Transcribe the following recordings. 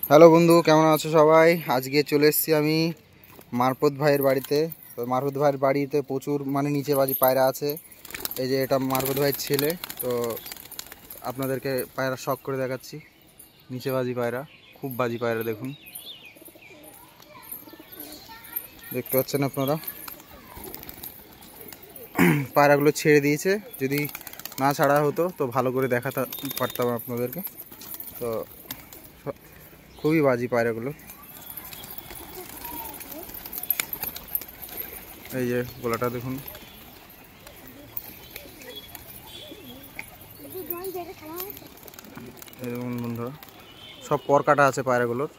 Hello বন্ধু, কেমন আছো সবাই? আজকে চলে এসেছি আমি মারফত ভাইয়ের বাড়িতে। তো মারফত ভাইয়ের বাড়িতে প্রচুর নিচে বাজি পায়রা আছে। এই যে এটা মারফত ভাইয়ের ছেলে। তো আপনাদেরকে পায়রা শখ করে দেখাচ্ছি। নিচে বাজি পায়রা, খুব বাজি পায়রা, দেখুন, দেখতে পাচ্ছেন আপনারা। পায়রাগুলো ছেড়ে দিয়েছে, যদি না ছাড়া হতো তো ভালো করে দেখাতে পারতাম আপনাদেরকে। তো খুবই বাজি পায়রাগুলো। এই যে গোলাটা দেখুন। এই দেখুন বন্ধুরা, সব পর কাটা আছে পায়রাগুলোর,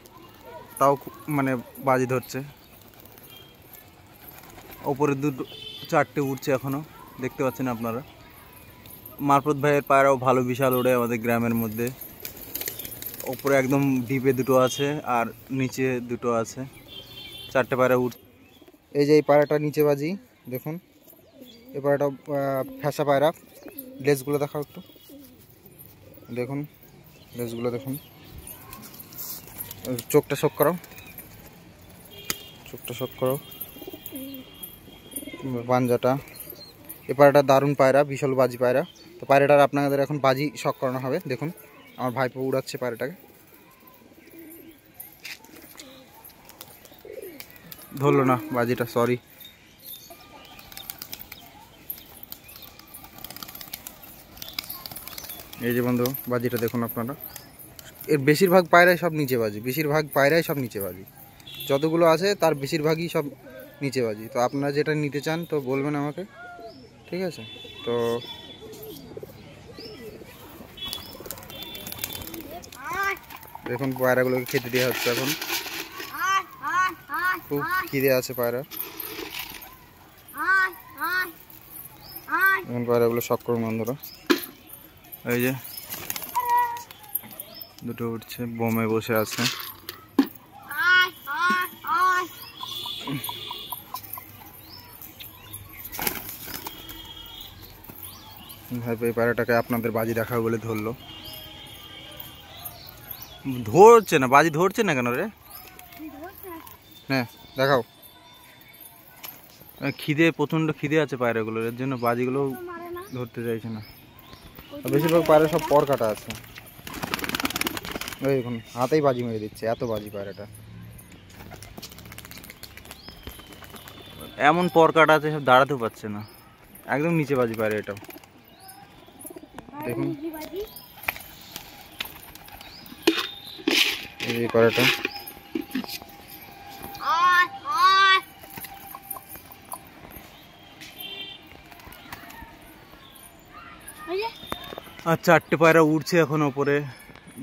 তাও বাজি ধরছে। ওপরে দুটো চারটে উঠছে এখনো, দেখতে পাচ্ছেন আপনারা। মারফত ভাইয়ের পায়রাও ভালো, বিশাল ওড়ে আমাদের গ্রামের মধ্যে। ওপরে একদম ডিপে দুটো আছে আর নিচে দুটো আছে, চারটে পায়রা উঠছে। এই যে এই পায়রাটা নিচে বাজি, দেখুন। এই পায়রাটা ফ্যাসা পায়রা। লেজগুলো দেখাও একটু, দেখুন লেজগুলো দেখুন। চোখটা শোক করো, চোখটা শোক করো। পাঞ্জাটা, এই পায়রাটা দারুণ পায়রা, বিশাল বাজি পায়রা। তো পায়রাটার আপনাদের এখন বাজি শখ করানো হবে। দেখুন আমার ভাইপো উড়াচ্ছে পায়রাটাকে। ধরলো না বাজিটা, সরি। এই যে বন্ধু বাজিটা দেখুন আপনারা। এর বেশিরভাগ পায়রাই সব নিচে বাজি, বেশিরভাগ পায়রাই সব নিচে বাজি। যতগুলো আছে তার বেশিরভাগই সব নিচে বাজি। তো আপনারা যেটা নিতে চান তো বলবেন আমাকে, ঠিক আছে? তো দেখুন পায়রাগুলোকে খেতে দেওয়া হচ্ছে এখন। খুব খিদে আছে পায়রা। এখন পায়রাগুলো শখ করুন বন্ধুরা। এই যে দুটো উঠছে, বোমে বসে আছে। ভাই এই পায়রাটাকে আপনাদের বাজি দেখাবো বলে ধরলো। ধরছে না বাজি, ধরছে না কেন রে? হ্যাঁ দেখাও। খিদে, প্রচণ্ড খিদে আছে পায়রাগুলোর, এর জন্য বাজিগুলো ধরতে চাইছে না। বেশিরভাগ পায়রা সব পর কাটা আছে। দেখুন হাতেই বাজি মেরে দিচ্ছে, এত বাজি পায়রাটা। এমন পর কাটা আছে, সব দাঁড়াতেও পারছে না, একদম নিচে বাজি পায়রা এটাও। দেখুন এই পায়রাটা। আর চারটে পায়রা উঠছে এখন ওপরে,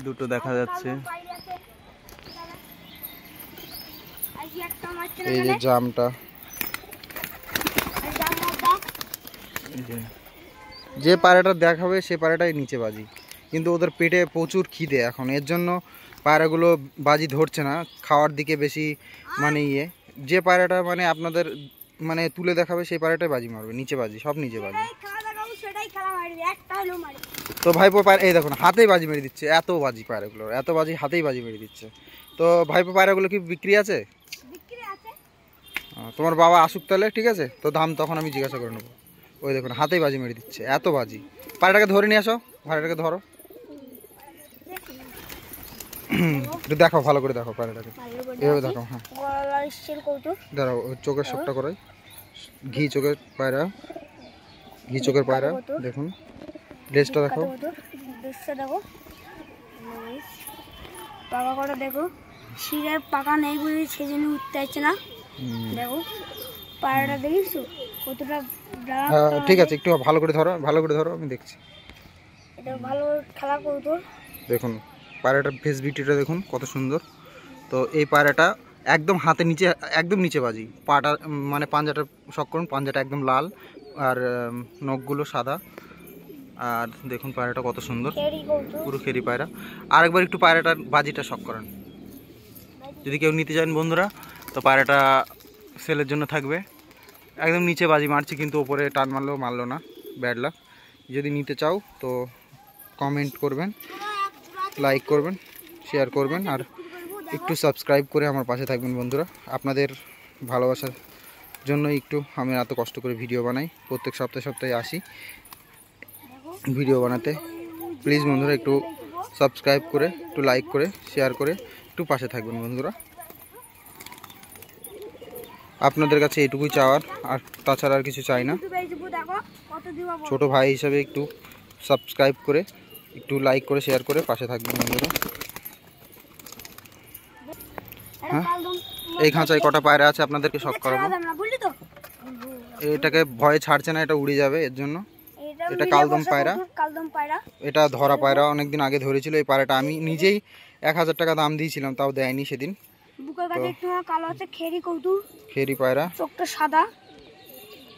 দুটো দেখা যাচ্ছে। এই যে জামটা, যে পায়রাটা দেখাবে সে পায়রাটাই নিচে বাজি। কিন্তু ওদের পেটে প্রচুর খিদে এখন, এর জন্য পায়রাগুলো বাজি ধরছে না, খাওয়ার দিকে বেশি যে পায়রাটা আপনাদের তুলে দেখাবে সেই পায়রাটাই বাজি মারবে, নিচে বাজি, সব নিচে বাজি। তো ভাইপো এই দেখুন হাতেই বাজি মেরে দিচ্ছে, এত বাজি পায়রাগুলো, এত বাজি, হাতেই বাজি মেরে দিচ্ছে। তো ভাইপো পায়রাগুলো কি বিক্রি আছে? তোমার বাবা আসুক তাহলে, ঠিক আছে? তো দাম তখন আমি জিজ্ঞাসা করে নেবো। ওই দেখুন হাতেই বাজি মেরে দিচ্ছে, এত বাজি। পায়রাটাকে ধরে নিয়ে আসো, পায়রাটাকে ধরো, একটু দেখো, ভালো করে দেখো পায়রাটাকে, এভাবে দেখো। হ্যাঁ দাঁড়াও, চোখের শোকটা করাই। ঘি চোখের পায়রা, ঘি চোখের পায়রা, দেখুন লেজটা দেখো, পাকা করে দেখো, শিরের পাকা নেই বলে সেজন্য উঠতে চাইছে না। দেখো পায়রাটা দেখিস কতটা। ঠিক আছে, একটু ভালো করে ধরো, ভালো করে ধরো, আমি দেখছি। এটা ভালো খেলা করতো। দেখুন পায়রাটার ফেস বিউটিটা দেখুন কত সুন্দর। তো এই পায়রাটা একদম হাতে নিচে, একদম নিচে বাজি। পাটা পাঞ্জাটা শখ করুন, পাঞ্জাটা একদম লাল আর নখগুলো সাদা। আর দেখুন পায়রাটা কত সুন্দর, পুরো খেরি পায়রা। আরেকবার একটু পায়রাটার বাজিটা শখ করেন, যদি কেউ নিতে চান বন্ধুরা। তো পায়রাটা সেলের জন্য থাকবে। একদম নিচে বাজি মারছি, কিন্তু ওপরে টান মারলেও মারলো না, ব্যাড লাক। যদি নিতে চাও তো কমেন্ট করবেন, লাইক করবেন, শেয়ার করবেন। আর একটু সাবস্ক্রাইব করে আমার পাশে থাকবেন বন্ধুরা। আপনাদের ভালোবাসার জন্য একটু আমি এত কষ্ট করে ভিডিও বানাই, প্রত্যেক সপ্তাহে আসি ভিডিও বানাতে। প্লিজ বন্ধুরা একটু সাবস্ক্রাইব করে, একটু লাইক করে, শেয়ার করে একটু পাশে থাকবেন বন্ধুরা। আপনাদের কাছে এটুকুই চাওয়ার, আর তাছাড়া আর কিছু চাই না। ছোট ভাই হিসাবে একটু সাবস্ক্রাইব করে, একটু লাইক করে, শেয়ার করে পাশে থাকবেন বন্ধুরা। হ্যাঁ, এই খাঁচায় কটা পায়রা আছে আপনাদেরকে শখ করাবো। এটাকে ভয়ে ছাড়ছে না, এটা উড়ে যাবে এর জন্য। এটা কালদম পায়রা, এটা ধরা পায়রা, অনেকদিন আগে ধরেছিল এই পায়রাটা। আমি নিজেই 1000 টাকা দাম দিয়েছিলাম, তাও দেয়নি সেদিন। খেরি পায়রা, চোখটা সাদা,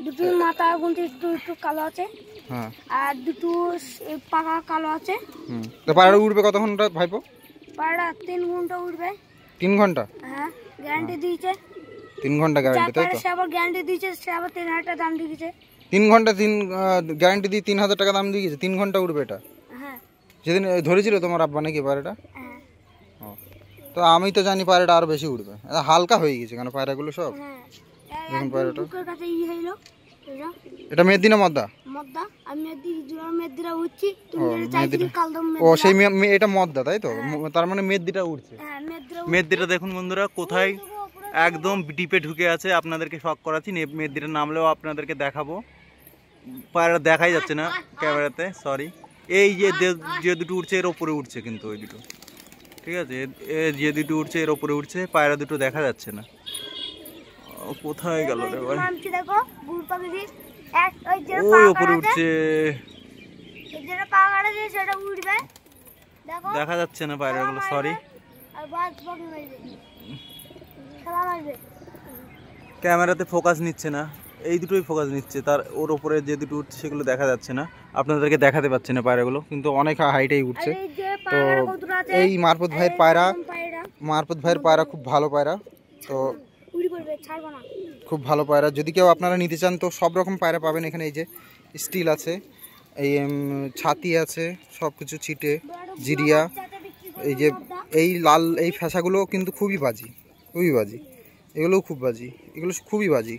দুটো মাথা গুনতে একটু একটু কালো আছে। হ্যাঁ, আর দুটো পাকা কালো আছে। তো পায়রা উড়বে কতক্ষণ ভাইপো? পায়রা 3 ঘন্টা উড়বে। 3 ঘন্টা? হ্যাঁ, গ্যারান্টি দিয়েছে। 3 ঘন্টা গ্যারান্টি, তাই তো? সে আবার গ্যারান্টি দিয়েছে, সে আবার 3000 টাকা দাম দিয়েছে। 3 ঘন্টা গ্যারান্টি দিয়ে 3000 টাকা দাম দিয়েছে। 3 ঘন্টা উড়বে এটা? হ্যাঁ। যেদিন ধরেছিল তোমার আব্বা নাকি পায়রাটা? হ্যাঁ। তো আমি তো জানি পায়রাটা আরো বেশি উড়বে, হালকা হয়ে গেছে কেন পায়রাগুলো সব। হ্যাঁ, দেখুন পায়রাটা। বুকের কাছে হইলো এটা মেদিনা না মদ্দা? মদ্দা। আমি মেদিরা উঠছি, তুমি যেটা চাইছিলে কালদম। ও সেই এটা মদ্দা, তাই তো? তার মানে মেদিটা উঠছে। হ্যাঁ, মেদিটা দেখুন বন্ধুরা কোথায় একদম ডিপে ঢুকে আছে। আপনাদেরকে শক করাচ্ছি, মেদিটা নামলেও আপনাদেরকে দেখাবো। পায়রা দেখাই যাচ্ছে না ক্যামেরাতে, সরি। এই যে দুটো উঠছে এর ওপরে উঠছে, কিন্তু ওই দুটো, ঠিক আছে, যে দুটো উঠছে এর ওপরে উঠছে, পায়রা দুটো দেখা যাচ্ছে না। কোথায় গেল রে ভাই? দেখো গুড় পাখি এক ওই যে ওই ওপরে উঠছে, এই যে পাকা আছে সেটা উড়বে। দেখো দেখা যাচ্ছে না পায়রাগুলো, সরি। আর বাজ পাখি মারবে, খেলা মারবে। ক্যামেরাতে ফোকাস নিচ্ছে না, এই দুটোই ফোকাস নিচ্ছে। তার ওর ওপরে যে দুটো উঠছে সেগুলো দেখা যাচ্ছে না, আপনাদেরকে দেখাতে পাচ্ছি না পায়রাগুলো, কিন্তু অনেক হাইটেই উঠছে। তো এই মারফত ভাইয়ের পায়রা খুব ভালো পায়রা, তো খুব ভালো পায়রা। যদি কেউ আপনারা নিতে চান তো সব রকম পায়রা পাবেন এখানে। এই যে স্টিল আছে, এই ছাতি আছে, সব কিছু ছিটে, জিরিয়া। এই যে এই লাল এই ফ্যাসাগুলো কিন্তু খুবই বাজি, খুবই বাজি। এগুলোও খুব বাজি, এগুলো খুবই বাজি,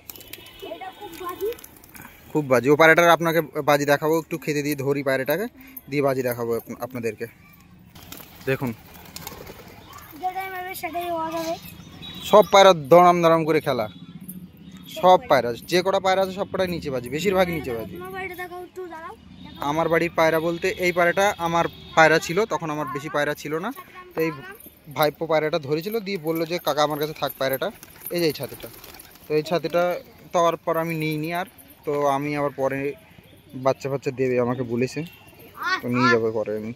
খুব বাজি। ও পায়রাটার আপনাকে বাজি দেখাবো, একটু খেতে দিয়ে ধরি পায়রাটাকে, দিয়ে বাজি দেখাবো আপনাদেরকে। দেখুন সব পায়রা দড়াম দড়াম করে খেলা, সব পায়রা, যে কটা পায়রা আছে সব কটাই নিচে বাজি, বেশিরভাগ নিচে বাজি। আমার বাড়ির পায়রা বলতে এই পায়রাটা আমার পায়রা ছিল, তখন আমার বেশি পায়রা ছিল না, তো এই ভাইপো পায়রাটা ধরেছিল, দিয়ে বললো যে কাকা আমার কাছে থাক পায়রাটা। এই যে এই ছাতিটা, তো এই ছাতিটা তারপর আমি নিইনি আর, তো আমি আবার পরে বাচ্চা ফাচ্চা দেবে আমাকে বলেছে, তো নিয়ে যাবো পরে আমি।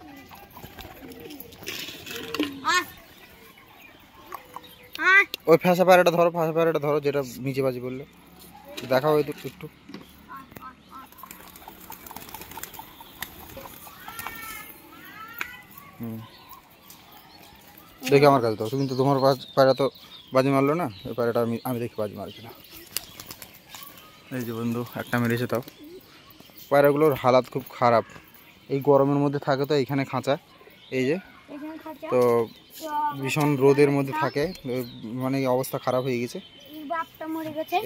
ওই ফ্যাসা পায়রাটা ধরো, ফ্যাসা পায়রাটা ধরো, যেটা নিচে বাজি বললে, দেখাও একটু একটু। দেখে আমার কাছে দাও, কিন্তু তোমার পায়রা তো বাজি মারলো না, ওই পায়রাটা আমি দেখি বাজি মারছি না। এই যে বন্ধু একটা মেরেছে, তাও পায়রাগুলোর হালাত খুব খারাপ। এই গরমের মধ্যে থাকে তো এইখানে খাঁচা, এই যে, তো ভীষণ রোদের মধ্যে থাকে, মানে অবস্থা খারাপ হয়ে গেছে।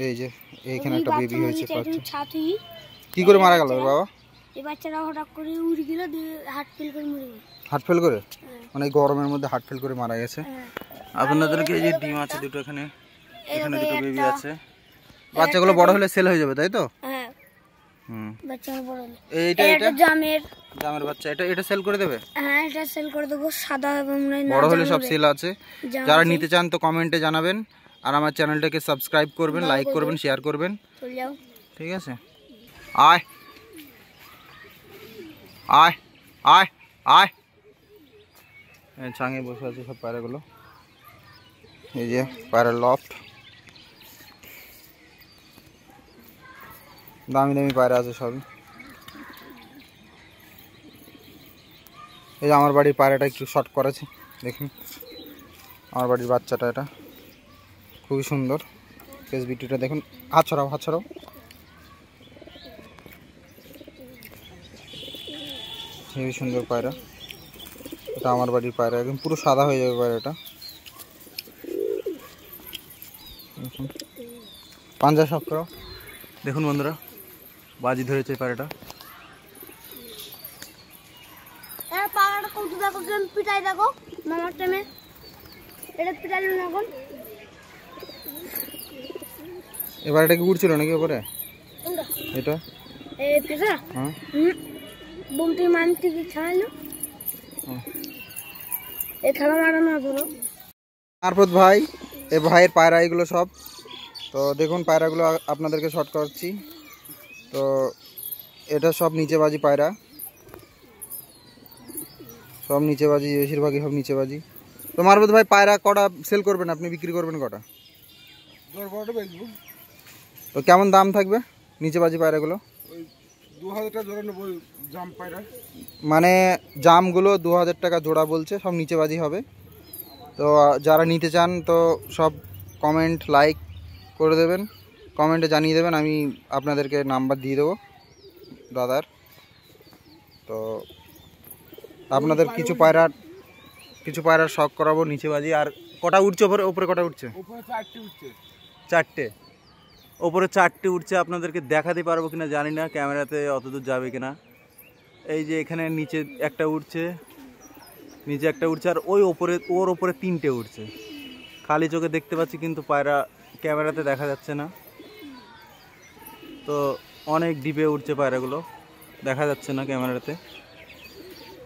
এই যে এইখানে একটা বেবি হয়েছে, কি করে মারা গেল বাবা? এই বাচ্চাটা হঠাৎ করে উড়ে গেল, হার্ট ফেল করে মরে গেল। হার্ট ফেল করে? মানে গরমের মধ্যে হার্ট ফেল করে মারা গেছে। আপনাদেরকে এই যে ডিম আছে দুটো, এখানে এখানে দুটো বেবি আছে। বাচ্চাগুলো বড় হলে সেল হয়ে যাবে, তাই তো? হ্যাঁ, হুম, বাচ্চাগুলো বড় হলে। এটা জামের বাচ্চা, এটা সেল করে দেবে? হ্যাঁ, এটা সেল করে দেবো, সাদা এবং বড় হলে সব সেল আছে। যারা নিতে চান তো কমেন্টে জানাবেন, আর আমার চ্যানেলটাকে সাবস্ক্রাইব করবেন, লাইক করবেন, শেয়ার করবেন, ঠিক আছে? আয় আয় আয় আয়, ছাঙে বসে আছে সব পায়রাগুলো। এই যে পায়রার লফট, দামি দামি পায়রা আছে সবই। এই যে আমার বাড়ির পায়রাটা একটু শর্ট করেছে, দেখুন আমার বাড়ির বাচ্চাটা, এটা খুবই সুন্দর। ফেস বিউটিটা দেখুন, হাত ছড়াও, হাত ছড়াও। খুবই সুন্দর পায়রা, এটা আমার বাড়ির পায়রা, একদম পুরো সাদা হয়ে যাবে পায়রাটা। দেখুন পাঞ্জা চক্র। দেখুন বন্ধুরা, বাজি ধরেছে পায়রাটা। পাড়াটা কত দেখো কেন পিটাই দেখো মামার টাইমে এটা পিটাইল না এখন। এবার এটা কি উড়ছিল নাকি ওপরে? এটা এই পিটা হ্যাঁ বুমটি মানতে কি ছাড়ালো এই খেলা মারানো ধরো। মারফত ভাই, এ ভাইয়ের পায়রা এগুলো সব। তো দেখুন পায়রাগুলো আপনাদেরকে শর্ট করছি। তো এটা সব নিচেবাজি পায়রা, সব নিচেবাজি, বেশিরভাগই সব নিচেবাজি। তো মারফত ভাই পায়রা কটা সেল করবেন আপনি, বিক্রি করবেন কটা? তো কেমন দাম থাকবে নিচেবাজি পায়রাগুলো? 2000 টাকা জোড়া নেব জাম পায়রা। মানে জামগুলো 2000 টাকা জোড়া বলছে, সব নিচেবাজি হবে। তো যারা নিতে চান তো সব কমেন্ট লাইক করে দেবেন, কমেন্টে জানিয়ে দেবেন, আমি আপনাদেরকে নাম্বার দিয়ে দেবো দাদার। তো আপনাদের কিছু পায়রার শখ করাবো নিচেবাজি। আর কটা উঠছে ওপরে কটা উঠছে? উপরে 4টে উঠছে। 4টে ওপরে 4টে উঠছে। আপনাদেরকে দেখাতে পারবো কিনা জানি না, ক্যামেরাতে অতদূর যাবে কিনা। এই যে এখানে নিচে একটা উঠছে, নিচে একটা উঠছে, আর ওর ওপরে 3টে উঠছে। খালি চোখে দেখতে পাচ্ছি কিন্তু পায়রা ক্যামেরাতে দেখা যাচ্ছে না। তো অনেক ডিপে উঠছে পায়রাগুলো, দেখা যাচ্ছে না ক্যামেরাতে।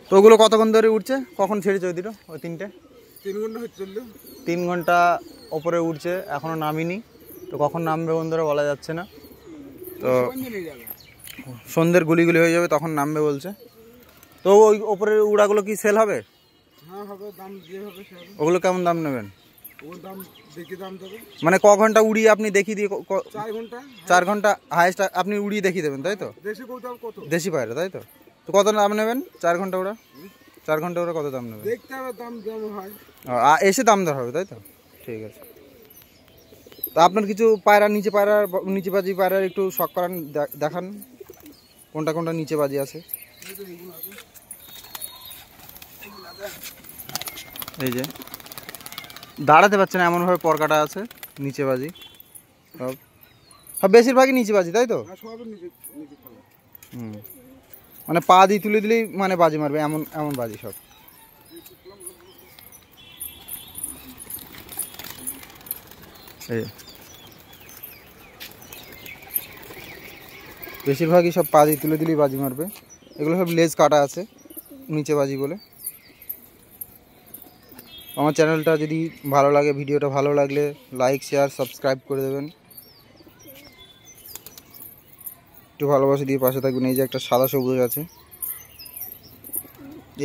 তো ওগুলো কতক্ষণ ধরে উঠছে? কখন ছেড়েছে ওই দুটো, ওই 3টে? 3 ঘন্টা হচ্ছে। 3 ঘন্টা ওপরে উঠছে, এখনও নামিনি। তো কখন নামবে বন্ধুরা বলা যাচ্ছে না। তো সন্ধ্যের গুলিগুলি হয়ে যাবে তখন নামবে বলছে। তো ওই ওপরের উড়াগুলো কি সেল হবে? হ্যাঁ হবে, দাম দিয়ে হবে। ওগুলো কেমন দাম নেবেন? ওর দাম দেখে দাম দেবে। মানে ক ঘন্টা উড়িয়ে আপনি দেখিয়ে দিয়ে 4 ঘন্টা। 4 ঘন্টা হাইস্ট আপনি উড়িয়ে দেখিয়ে দেবেন, তাই তো? দেশি কত? দেশি পায়রা, তাই তো? তো কত দাম নেবেন 4 ঘন্টা ওরা? 4 ঘন্টা ওরা কত দাম নেবেন? দেখতে হবে, দাম যেমন হয় এসে দাম দর হবে, তাই তো? ঠিক আছে। তো আপনার কিছু পায়রা নিচেবাজি পায়রার একটু শখ করান, দেখান কোনটা কোনটা নিচেবাজি আছে। এই যে দাঁড়াতে পারছে না এমনভাবে পরকাটা আছে, নিচেবাজি সব। সব বেশিরভাগই নিচেবাজি, তাই তো? হুম, মানে পা দিয়ে তুলে দিলেই মানে বাজি মারবে, এমন এমন বাজি সব। এই বেশিরভাগই সব পা দিয়ে তুলে দিলেই বাজি মারবে। এগুলো সব লেজ কাটা আছে নিচেবাজি বলে। আমার চ্যানেলটা যদি ভালো লাগে, ভিডিওটা ভালো লাগলে লাইক শেয়ার সাবস্ক্রাইব করে দেবেন, একটু ভালোবাসা দিয়ে পাশে থাকবেন। এই যে একটা সাদা সবুজ আছে,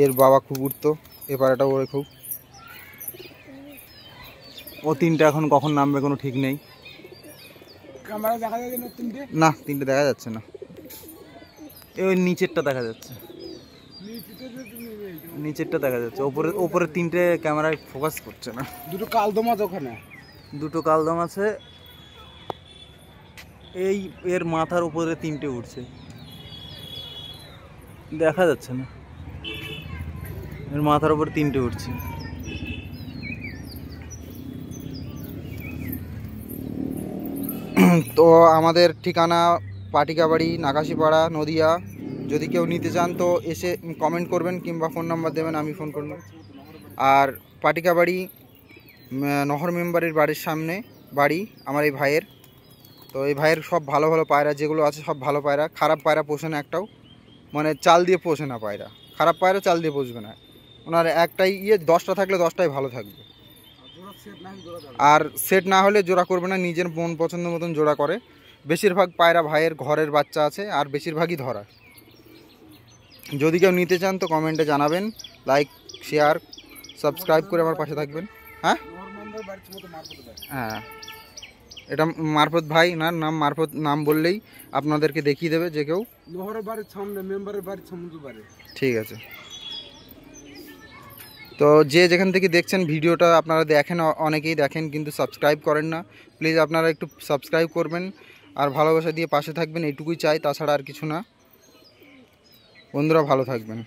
এর বাবা খুব উঠতো, এ পায়রাটা ওরে খুব। ও 3টে এখন কখন নামবে কোনো ঠিক নেই। ক্যামেরা দেখা যায় না 3টে? না 3টে দেখা যাচ্ছে না, ওই নিচেরটা দেখা যাচ্ছে, নিচেরটা দেখা যাচ্ছে। ওপরে 3টে ক্যামেরায় ফোকাস করছে না। দুটো কালদম আছে ওখানে, দুটো কালদম আছে। এই এর মাথার উপরে 3টে উঠছে, দেখা যাচ্ছে না। এর মাথার উপর 3টে উঠছে। তো আমাদের ঠিকানা পাটিকাবাড়ি, নাকাশিপাড়া, নদিয়া। যদি কেউ নিতে চান তো এসে কমেন্ট করবেন কিংবা ফোন নাম্বার দেবেন, আমি ফোন করব। আর পাটিকাবাড়ি নহর মেম্বারের বাড়ির সামনে বাড়ি আমার এই ভাইয়ের। তো এই ভাইয়ের সব ভালো ভালো পায়রা যেগুলো আছে সব ভালো পায়রা, খারাপ পায়রা পোষে না একটাও, মানে চাল দিয়ে পোষে না পায়রা। খারাপ পায়রা চাল দিয়ে পোষবে না, ওনার একটাই 10টা থাকলে 10টাই ভালো থাকবে। আর সেট না হলে জোড়া করবে না, নিজের মন পছন্দ মতন জোড়া করে। বেশিরভাগ পায়রা ভাইয়ের ঘরের বাচ্চা আছে, আর বেশিরভাগই ধরা। যদি কেউ নিতে চান তো কমেন্টে জানাবেন, লাইক শেয়ার সাবস্ক্রাইব করে আমার পাশে থাকবেন। হ্যাঁ হ্যাঁ, এটা মারফত ভাই না, নাম মারফত, নাম বললেই আপনাদেরকে দেখিয়ে দেবে যে কেউ। নহরের বাড়ির সামনে, মেম্বারের বাড়ির সামনে বাড়ি। ঠিক আছে। তো যে যেখান থেকে দেখছেন ভিডিওটা, আপনারা দেখেন, অনেকেই দেখেন কিন্তু সাবস্ক্রাইব করেন না। প্লিজ আপনারা একটু সাবস্ক্রাইব করবেন আর ভালোবাসা দিয়ে পাশে থাকবেন, এইটুকুই চাই, তাছাড়া আর কিছু না। বন্ধুরা ভালো থাকবেন।